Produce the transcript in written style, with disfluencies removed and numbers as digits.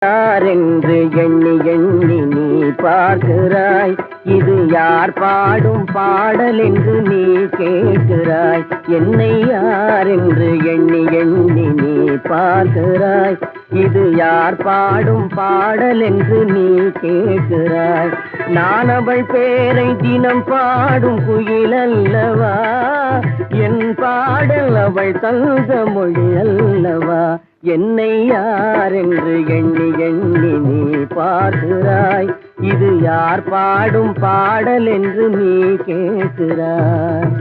யாரென்று எண்ணி எண்ணி நீ பார்க்கிறாய், இது யார் பாடும் பாடல் என்று நீ கேட்கிறாய். என்னை யாரென்று எண்ணி எண்ணி நீ பார்க்கிறாய், இது யார் பாடும் பாடல் என்று நீ கேட்கிறாய். நான் அவள் பேரை தினம் பாடும் குயில் அல்லவா, என் பாடல் அவள் தந்த மொழி அல்லவா. என்னை யாரென்று எண்ணி எண்ணி நீ பார்க்கிறாய், இது யார் பாடும் பாடல் என்று நீ கேட்கிறாய்.